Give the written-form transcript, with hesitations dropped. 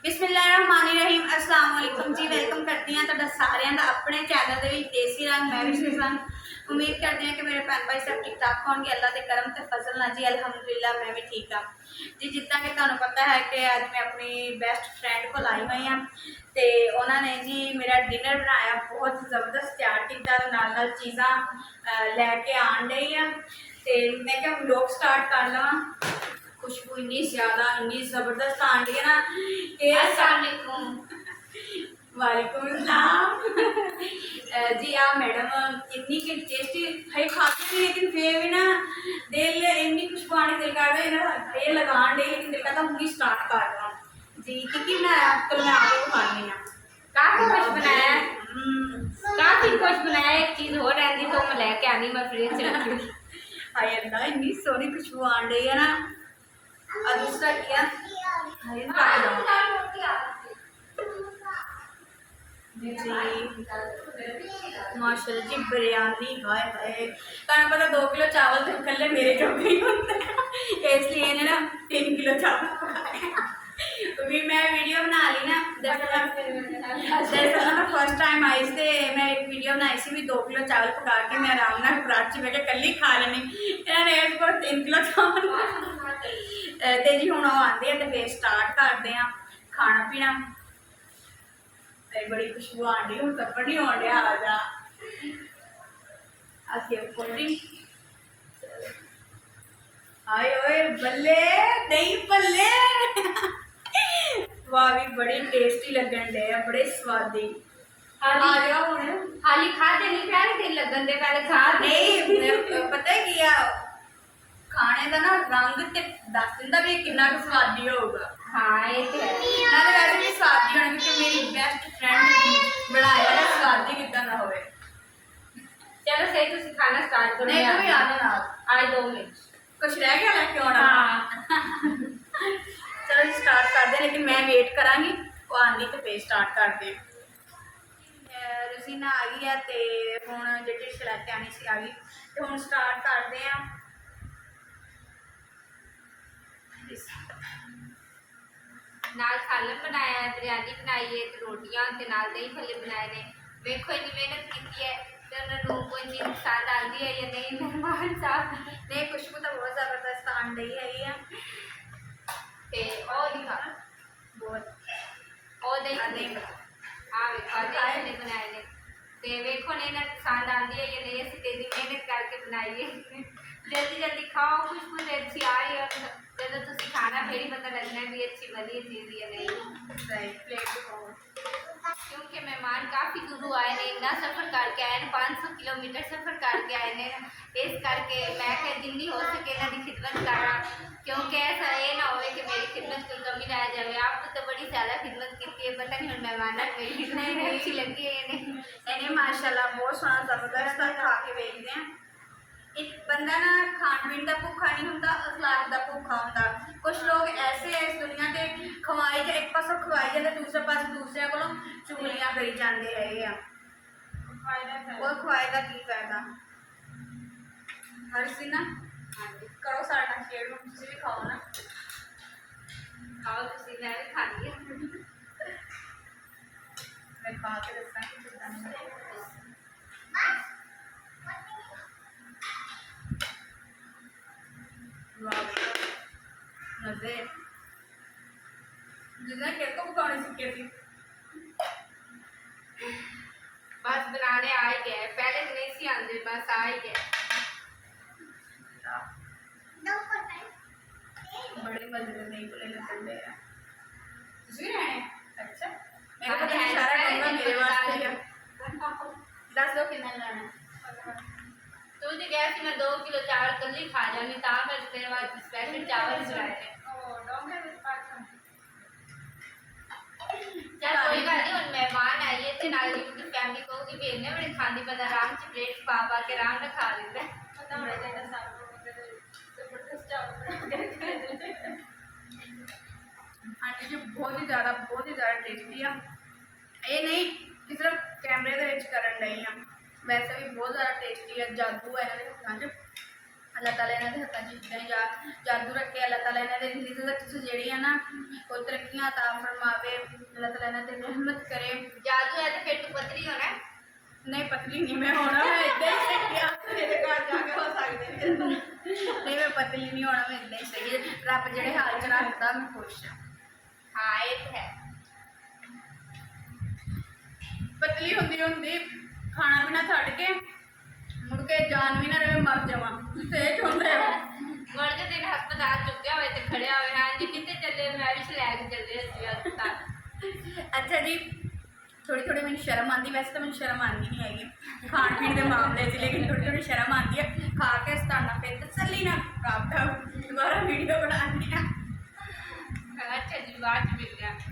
बिस्मिल्लाहिर्रहमानिर्रहीम अस्सलाम वालेकुम जी। वेलकम करती हैं तो सारिਆਂ ਦਾ ਆਪਣੇ चैनल ਦੇ ਵਿੱਚ ਦੇਸੀ ਰੰਗ। मैं भी सुजान उम्मीद करती हैं कि मेरे भैन भाई सब ठीक ठाक होंगे। अल्लाह के करम ते फजल ना जी अलहमदुलिल्लाह मैं भी ठीक हाँ जी। जितना कि तुहानू पता है कि अज मैं अपनी बेस्ट फ्रेंड को लाई हुई हाँ तो उन्होंने जी मेरा डिनर बनाया बहुत ज़बरदस्त तैयार किया नाल चीज़ा लैके आन डई आ तो मैं क्या व्लॉग स्टार्ट कर लवां। खुशबू इन्नी ज़्यादा इन्नी ज़बरदस्त आन रही है ना कि वालेकुम अस्सलाम जी। आप मैडम इतनी कि टेस्टी है खाते भी लेकिन फिर भी ना दिल इन्नी खुशबू आने दिल कर ये लगान डे लेकिन दिल करता हूँ स्टार्ट कर रहा जी। की बनाया कल मैं आपको खानी हाँ काफी कुछ बनाया काफी कुछ बनाया। एक चीज हो रही तो मैं लेके आनी मैं फ्रिज च रखी। हाय अल्लाह इन्नी सोहनी खुशबू आन रही है ना। और दूसरा क्या जी माशाल्लाह जी बिरयानी हाय हाय तुम पता 2 किलो चावल तो कल मेरे चौके ही होते हैं इसलिए इन्हें ना 3 किलो चावल भी मैं वीडियो बना ली ना। दरअसल मैं फर्स्ट टाइम आई थे मैं एक वीडियो बनाई सी भी 2 किलो चावल पका के मैं आराम ना परात च मैं कल ही खा लेनी इन्होंने एयरपोर्ट 3 किलो चावल तो जी हूँ आते हैं तो फिर स्टार्ट करते हैं खाना पीना। बड़ी खुशबू आन रही हूँ तप्पड़ नहीं आन रहा आ जा कोल्ड ड्रिंक आए ओए बल्ले दही बल्ले वाह भी बड़ी टेस्टी लगन डे बड़े स्वादी हाली खाते नहीं प्यारे दिल लगन दे पहले खा नहीं पता है क्या खाने का ना रंग ते दस दिंदा भी कितना स्वादी होगा। हाँ ये तो है ना तो वैसे भी स्वादी होना क्योंकि मेरी बेस्ट फ्रेंड बनाया ना स्वादी कितना ना होवे। चलो सही तुसी खाना स्टार्ट करो। नहीं कोई आना ना आज 2 मिनट कुछ रह गया लेके आना। चलो जी स्टार्ट कर दे लेकिन मैं वेट करांगी वो आंदी तो फिर स्टार्ट कर दे। रसीना आ गई है तो हुण जी डिश लैके आनी सी आ गई तो हुण स्टार्ट करते हैं। नाल सालन बनाया बिरयानी बनाई है रोटियां ते नाल दही भल्ले बनाए ने। देखो इतनी मेहनत की है तो उन्होंने कोई चीज पसंद आती है या नहीं मेहमान साहब नहीं खुशबू तो बहुत ज़बरदस्त आन रही है ते और दिखा बहुत और दही भल्ले हाँ वेखो दही भल्ले बनाए ने ते वेखो ने ना पसंद आती है या नहीं असं तेरी मेहनत करके बनाई है। जल्दी जल्दी खाओ खुशबू से अच्छी आ रही है जब तुम खाना फिर ही पता लगना भी अच्छी बनी चीज़ या नहीं। सही प्लेट क्योंकि मेहमान काफ़ी दूरों आए ने इतना सफ़र करके आए 500 किलोमीटर सफ़र करके आए ने इस करके मैं क्या जिन्नी हो सके इन्हों की खिदमत करा क्योंकि ऐसा ये ना हो कि मेरी खिदमत कोई कमी ना आ जाए। आपको तो बड़ी ज़्यादा खिदमत की है पता नहीं हम मेहमान मेरी खिदमत अच्छी लगी है इन्हें माशाल्लाह बहुत सोहना ज़बरदस्त खा के वेखते हैं। एक बंदा ना खान पीन का भुखा नहीं होंदा अखलाक का भुखा होंदा। कुछ लोग ऐसे है इस दुनिया के खवाई एक पासों खवाई जाते दूसरे पास दूसरे को चुगलियां करी जाते रहे हैं वो खवाए का की फायदा। हर सी ना करो साढ़ा शेयर तुम भी खाओ ना खाओ तुम मैं भी खा ली मैं खा के दसा मजे जिन्हें केक को पकाने सीखे थी बस बनाने आ ही गया पहले तो नहीं सी आते बस आ ही गया। बड़े मजे नहीं बोले निकल रहे हैं भी रहने। अच्छा मेरे हाँ, को तो सारा कहूँगा मेरे वास्ते है 10 दो कितना लाना तू तो गया थी मैं 2 किलो चावल कल ही खा जानी ता मैं तेरे वास्ते स्पेशल चावल बनाए थे। चल कोई गल नहीं हुन मेहमान आई है ते नाल दी फैमिली कहूगी भी इन्ने बड़े खांदी बंदा आराम से प्लेट पा पा के आराम से खा लेंदा हाँ जी बहुत ही ज़्यादा टेस्टी है। ये नहीं कि सिर्फ कैमरे के करन नहीं है वैसे भी बहुत ज़्यादा टेस्टी है जादू है इन्होंने अल्लाह ताला इन्हां दे हत्थां 'च इदां ही जादू रखे। अल्लाह ताला इन्हां दे जिंदगी तक जेह्ड़ियां ना वो तरक्कियां अता फरमावे। अल्लाह ताला इन्हां ते रहमत करे। जादू है तो फिर तू पतली होना है। नहीं पतली नहीं मैं होना, मैं इदां ही सही आ तेरे घर जाके हो सकदे नहीं मैं पतली नहीं होना, मैं इदां ही सही है। रब जेह्ड़े हाल च रखदा मैं खुश हां। हाँ ये तो है। पतली हुंदी हुंदी खाना पीना छड्ड के मुड़ के जान भी ना रहे मर जावां सेहत हुंदे मुड़ के दिन हस्पताल चुक्या हुए ते खड़िया हुए हाँ जी कितने चले मैं भी लैके चले असली हस्पताल। अच्छा जी थोड़ी थोड़ी मैंने शर्म आती, वैसे तो मैंने शर्म आती नहीं हैगी खान पीन के मामले से, लेकिन थोड़ी थोड़ी शर्म आती है। खा के सताना फिर तसल्ली ना प्राप्त दोबारा वीडियो बनानी है। अच्छा जी बाद में मिलते हैं।